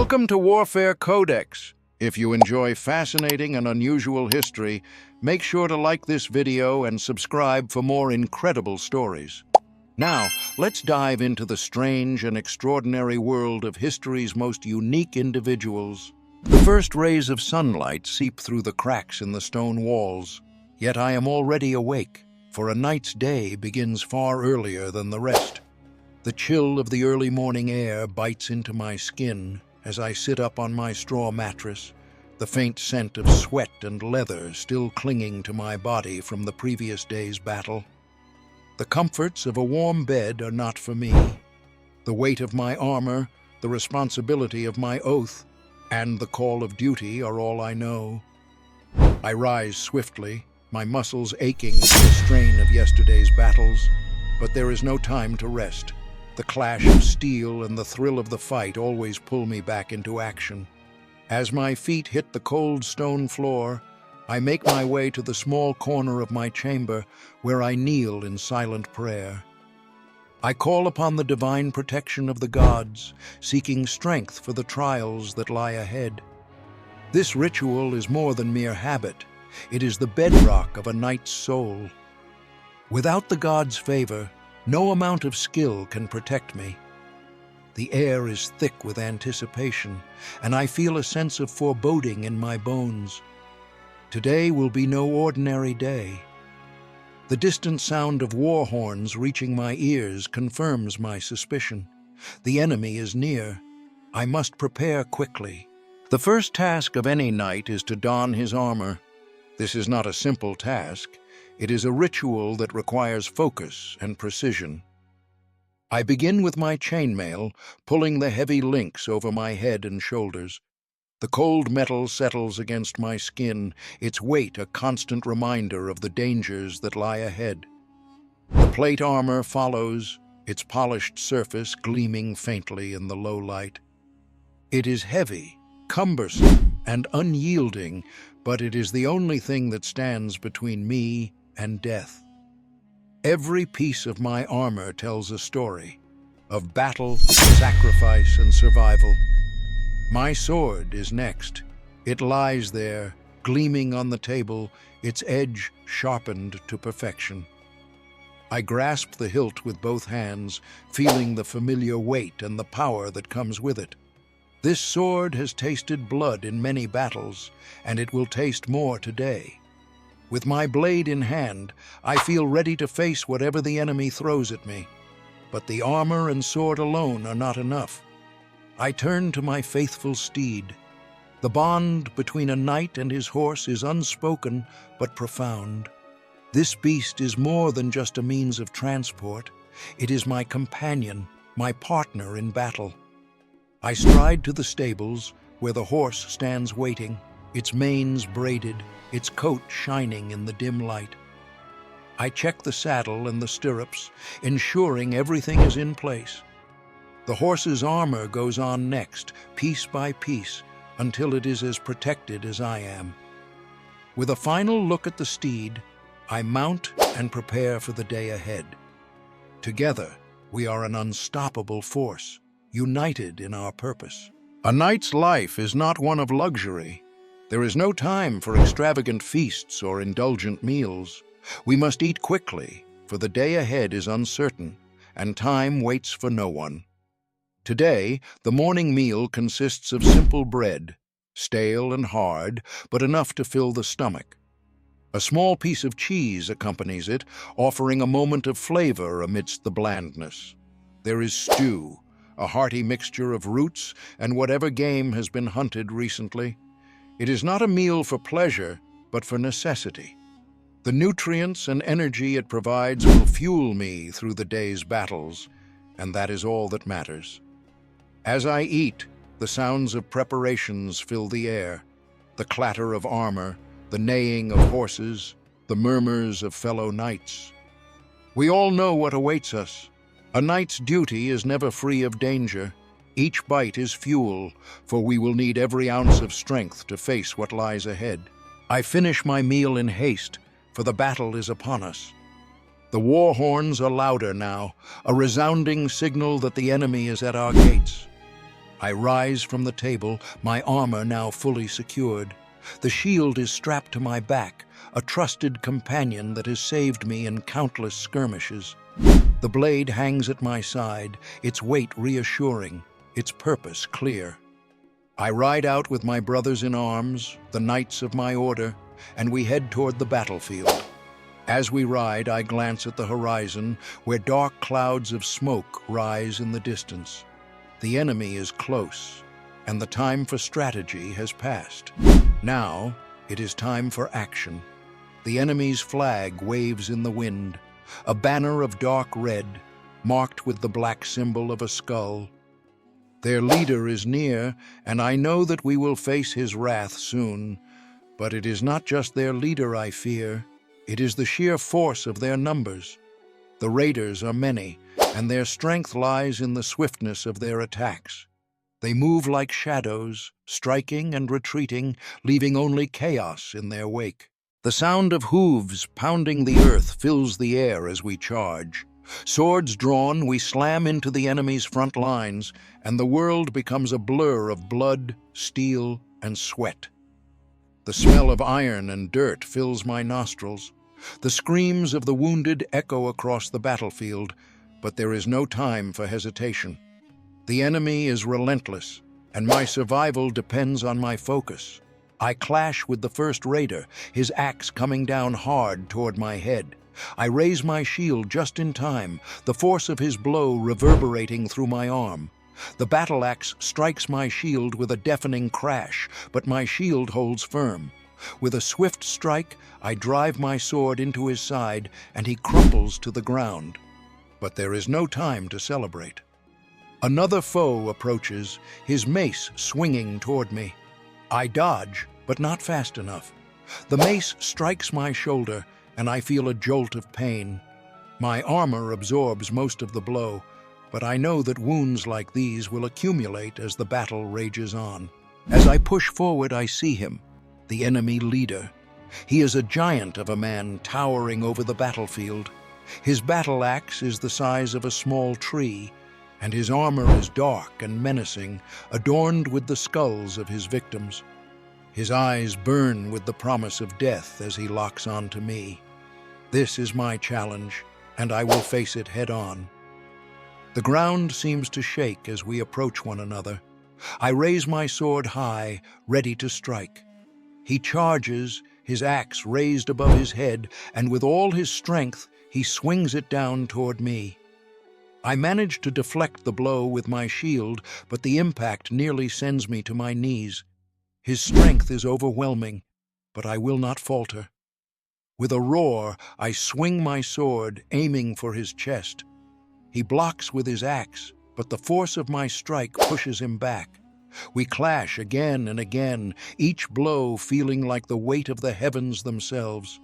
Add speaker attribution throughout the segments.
Speaker 1: Welcome to Warfare Codex. If you enjoy fascinating and unusual history, make sure to like this video and subscribe for more incredible stories. Now, let's dive into the strange and extraordinary world of history's most unique individuals. The first rays of sunlight seep through the cracks in the stone walls, yet I am already awake, for a night's day begins far earlier than the rest. The chill of the early morning air bites into my skin as I sit up on my straw mattress, the faint scent of sweat and leather still clinging to my body from the previous day's battle. The comforts of a warm bed are not for me. The weight of my armor, the responsibility of my oath, and the call of duty are all I know. I rise swiftly, my muscles aching from the strain of yesterday's battles, but there is no time to rest. The clash of steel and the thrill of the fight always pull me back into action. As my feet hit the cold stone floor, I make my way to the small corner of my chamber where I kneel in silent prayer. I call upon the divine protection of the gods, seeking strength for the trials that lie ahead. This ritual is more than mere habit. It is the bedrock of a knight's soul. Without the gods' favor, no amount of skill can protect me. The air is thick with anticipation, and I feel a sense of foreboding in my bones. Today will be no ordinary day. The distant sound of war horns reaching my ears confirms my suspicion. The enemy is near. I must prepare quickly. The first task of any knight is to don his armor. This is not a simple task. It is a ritual that requires focus and precision. I begin with my chainmail, pulling the heavy links over my head and shoulders. The cold metal settles against my skin, its weight a constant reminder of the dangers that lie ahead. The plate armor follows, its polished surface gleaming faintly in the low light. It is heavy, cumbersome, and unyielding, but it is the only thing that stands between me and death. Every piece of my armor tells a story of battle, sacrifice, and survival. My sword is next. It lies there, gleaming on the table, its edge sharpened to perfection. I grasp the hilt with both hands, feeling the familiar weight and the power that comes with it. This sword has tasted blood in many battles, and it will taste more today. With my blade in hand, I feel ready to face whatever the enemy throws at me. But the armor and sword alone are not enough. I turn to my faithful steed. The bond between a knight and his horse is unspoken but profound. This beast is more than just a means of transport. It is my companion, my partner in battle. I stride to the stables, where the horse stands waiting, its manes braided, its coat shining in the dim light. I check the saddle and the stirrups, ensuring everything is in place. The horse's armor goes on next, piece by piece, until it is as protected as I am. With a final look at the steed, I mount and prepare for the day ahead. Together, we are an unstoppable force, united in our purpose. A knight's life is not one of luxury. There is no time for extravagant feasts or indulgent meals. We must eat quickly, for the day ahead is uncertain, and time waits for no one. Today, the morning meal consists of simple bread, stale and hard, but enough to fill the stomach. A small piece of cheese accompanies it, offering a moment of flavor amidst the blandness. There is stew, a hearty mixture of roots and whatever game has been hunted recently. It is not a meal for pleasure, but for necessity. The nutrients and energy it provides will fuel me through the day's battles, and that is all that matters. As I eat, the sounds of preparations fill the air, the clatter of armor, the neighing of horses, the murmurs of fellow knights. We all know what awaits us. A knight's duty is never free of danger. Each bite is fuel, for we will need every ounce of strength to face what lies ahead. I finish my meal in haste, for the battle is upon us. The war horns are louder now, a resounding signal that the enemy is at our gates. I rise from the table, my armor now fully secured. The shield is strapped to my back, a trusted companion that has saved me in countless skirmishes. The blade hangs at my side, its weight reassuring, its purpose clear. I ride out with my brothers in arms, the knights of my order, and we head toward the battlefield. As we ride, I glance at the horizon, where dark clouds of smoke rise in the distance. The enemy is close, and the time for strategy has passed. Now, it is time for action. The enemy's flag waves in the wind, a banner of dark red, marked with the black symbol of a skull. Their leader is near, and I know that we will face his wrath soon. But it is not just their leader I fear, it is the sheer force of their numbers. The raiders are many, and their strength lies in the swiftness of their attacks. They move like shadows, striking and retreating, leaving only chaos in their wake. The sound of hooves pounding the earth fills the air as we charge. Swords drawn, we slam into the enemy's front lines, and the world becomes a blur of blood, steel, and sweat. The smell of iron and dirt fills my nostrils. The screams of the wounded echo across the battlefield, but there is no time for hesitation. The enemy is relentless, and my survival depends on my focus. I clash with the first raider, his axe coming down hard toward my head. I raise my shield just in time, the force of his blow reverberating through my arm. The battle axe strikes my shield with a deafening crash, but my shield holds firm. With a swift strike, I drive my sword into his side, and he crumples to the ground. But there is no time to celebrate. Another foe approaches, his mace swinging toward me. I dodge, but not fast enough. The mace strikes my shoulder, and I feel a jolt of pain. My armor absorbs most of the blow, but I know that wounds like these will accumulate as the battle rages on. As I push forward, I see him, the enemy leader. He is a giant of a man towering over the battlefield. His battle axe is the size of a small tree, and his armor is dark and menacing, adorned with the skulls of his victims. His eyes burn with the promise of death as he locks onto me. This is my challenge, and I will face it head-on. The ground seems to shake as we approach one another. I raise my sword high, ready to strike. He charges, his axe raised above his head, and with all his strength, he swings it down toward me. I manage to deflect the blow with my shield, but the impact nearly sends me to my knees. His strength is overwhelming, but I will not falter. With a roar, I swing my sword, aiming for his chest. He blocks with his axe, but the force of my strike pushes him back. We clash again and again, each blow feeling like the weight of the heavens themselves.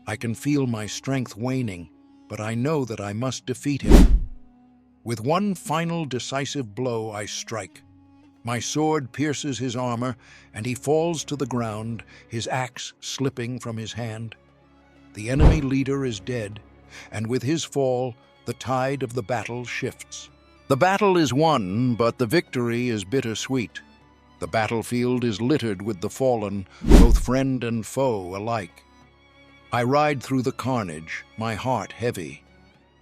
Speaker 1: I can feel my strength waning, but I know that I must defeat him. With one final decisive blow, I strike. My sword pierces his armor, and he falls to the ground, his axe slipping from his hand. The enemy leader is dead, and with his fall, the tide of the battle shifts. The battle is won, but the victory is bittersweet. The battlefield is littered with the fallen, both friend and foe alike. I ride through the carnage, my heart heavy.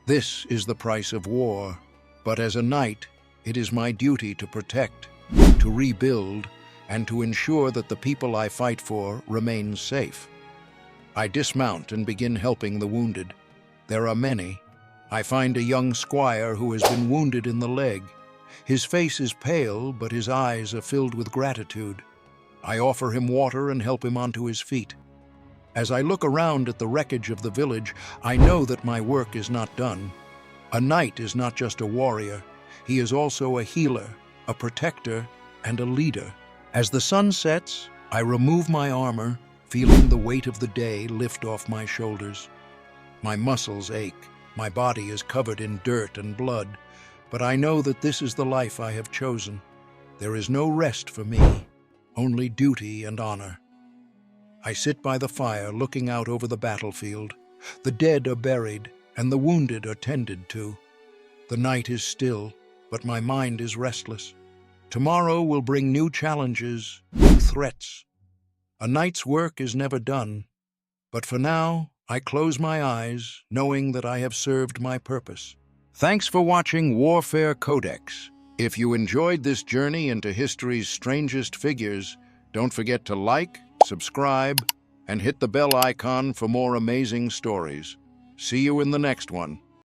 Speaker 1: This is the price of war, but as a knight, it is my duty to protect, to rebuild, and to ensure that the people I fight for remain safe. I dismount and begin helping the wounded. There are many. I find a young squire who has been wounded in the leg. His face is pale, but his eyes are filled with gratitude. I offer him water and help him onto his feet. As I look around at the wreckage of the village, I know that my work is not done. A knight is not just a warrior. He is also a healer, a protector, and a leader. As the sun sets, I remove my armor, feeling the weight of the day lift off my shoulders. My muscles ache. My body is covered in dirt and blood, but I know that this is the life I have chosen. There is no rest for me, only duty and honor. I sit by the fire looking out over the battlefield. The dead are buried, and the wounded are tended to. The night is still, but my mind is restless. Tomorrow will bring new challenges, new threats. A night's work is never done, but for now, I close my eyes, knowing that I have served my purpose. Thanks for watching Warfare Codex. If you enjoyed this journey into history's strangest figures, don't forget to like, subscribe, and hit the bell icon for more amazing stories. See you in the next one.